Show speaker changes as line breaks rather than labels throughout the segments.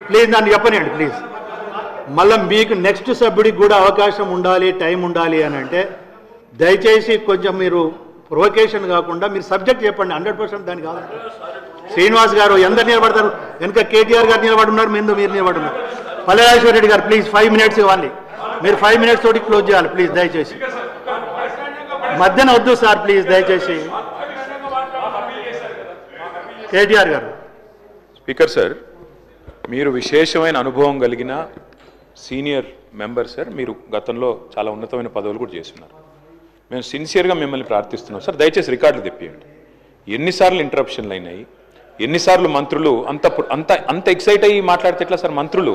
Please నన్ను చెప్పనియండి please. మళ్ళీ మీకు నెక్స్ట్ సభ్యుడికి కూడా అవకాశం ఉండాలి, టైం ఉండాలి అని అంటే దయచేసి కొంచెం మీరు ప్రొవకేషన్ కాకుండా మీరు సబ్జెక్ట్ చెప్పండి. 100% దాని కాదు. శ్రీనివాస్ గారు ఎందరు నిలబడతారు? వెనుక కేటీఆర్ గారు నిలబడున్నారు, మీరు నిలబడున్నారు. పల్లెరాజేశ్వర రెడ్డి గారు ప్లీజ్ 5 minutes ఇవ్వాలి. మీరు 5 minutes తోటి క్లోజ్ చేయాలి ప్లీజ్ దయచేసి. మధ్యన వద్దు సార్ ప్లీజ్ దయచేసి. కేటీఆర్ గారు.
స్పీకర్ సార్, మీరు విశేషమైన అనుభవం కలిగిన సీనియర్ మెంబర్ సార్. మీరు గతంలో చాలా ఉన్నతమైన పదవులు కూడా చేస్తున్నారు. మేము సిన్సియర్గా మిమ్మల్ని ప్రార్థిస్తున్నాం సార్, దయచేసి రికార్డులు తెప్పియండి. ఎన్నిసార్లు ఇంటరప్షన్లు అయినాయి, ఎన్నిసార్లు మంత్రులు అంత అంత అంత ఎక్సైట్ అయ్యి మాట్లాడితే ఎట్లా సార్? మంత్రులు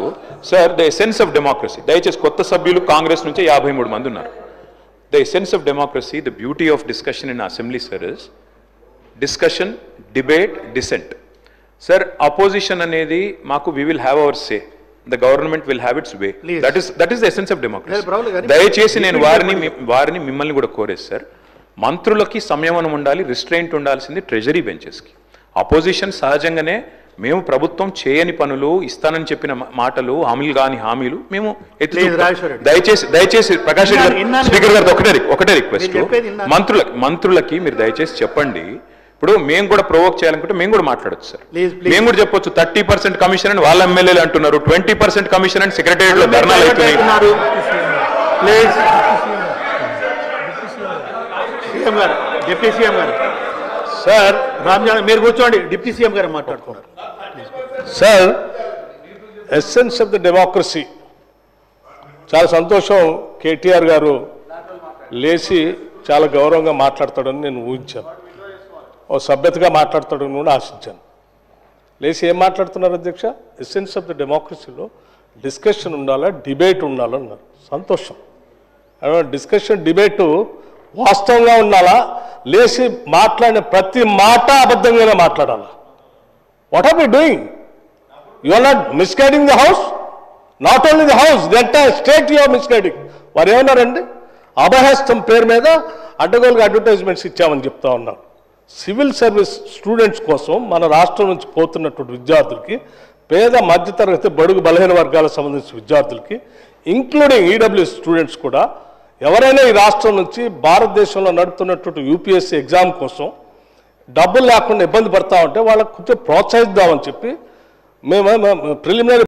sir, the essence of democracy. దయచేసి కొత్త సభ్యులు కాంగ్రెస్ నుంచి 53 మంది ఉన్నారు. The essence of democracy, the beauty of discussion in assembly sir is discussion, debate, dissent. Sir, opposition అనేది మాకు we will have our say, the government will have its way. That is the essence of democracy. దయచేసి నేను వారిని మిమ్మల్ని కూడా కోరేది sir, మంత్రులకి సంయమనం ఉండాలి, రిస్ట్రెయింట్ ఉండాల్సింది ట్రెజరీ బెంచెస్కి. అపోజిషన్ సహజంగానే మేము ప్రభుత్వం చేయని పనులు, ఇస్తానని చెప్పిన మాటలు, హామీలు కాని హామీలు మేము దయచేసి ప్రకాష్ రెడ్డి గారు, స్పీకర్ గారు ఒకటే రిక్వెస్ట్, మంత్రులకి మీరు దయచేసి చెప్పండి. ఇప్పుడు మేము కూడా ప్రొవోక్ చేయాలనుకుంటే మేము కూడా మాట్లాడచ్చు సార్. మేము కూడా చెప్పొచ్చు 30% కమిషన్ అని వాళ్ళ ఎమ్మెల్యేలు అంటున్నారు, 20% కమిషన్ అని సెక్రటేరియట్ లో ధర్నాలు అవుతున్నాయి.
డిప్యూటీ సీఎం గారు సార్, రామ్జాన్ మీరు కూర్చోండి. డిప్యూటీ సీఎం గారు మాట్లాడుతున్నారు
sir. Essence of the democracy. చాలా సంతోషం, కేటీఆర్ గారు లేచి చాలా గౌరవంగా మాట్లాడతాడని నేను ఊహించాను, ఓ సభ్యతగా మాట్లాడతాడని కూడా ఆశించాను. లేచి ఏం మాట్లాడుతున్నారు అధ్యక్ష? ఎసెన్స్ ఆఫ్ ద డెమోక్రసీలో డిస్కషన్ ఉండాలా, డిబేట్ ఉండాలన్నారు. సంతోషం. డిస్కషన్, డిబేటు వాస్తవంగా ఉండాలా, లేచి మాట్లాడిన ప్రతి మాట అబద్ధంగానే మాట్లాడాలా? What are we doing? You are not misguiding the house, not only the house, the entire state you are misguiding. వారు ఏమన్నారండి? అభయహస్తం పేరు మీద అడ్డగోలుగా అడ్వర్టైజ్మెంట్స్ ఇచ్చామని చెప్తా ఉన్నారు. సివిల్ సర్వీస్ స్టూడెంట్స్ కోసం మన రాష్ట్రం నుంచి పోతున్నటువంటి విద్యార్థులకి, పేద మధ్యతరగతి బడుగు బలహీన వర్గాలకు సంబంధించిన విద్యార్థులకి, ఇంక్లూడింగ్ ఈడబ్ల్యూఎస్ స్టూడెంట్స్ కూడా, ఎవరైనా ఈ రాష్ట్రం నుంచి భారతదేశంలో నడుపుతున్నటువంటి యూపీఎస్సీ ఎగ్జామ్ కోసం డబ్బులు లేకుండా ఇబ్బంది పడతా ఉంటే వాళ్ళకు కొంచెం ప్రోత్సహిద్దామని చెప్పి మేము ప్రిలిమినరీ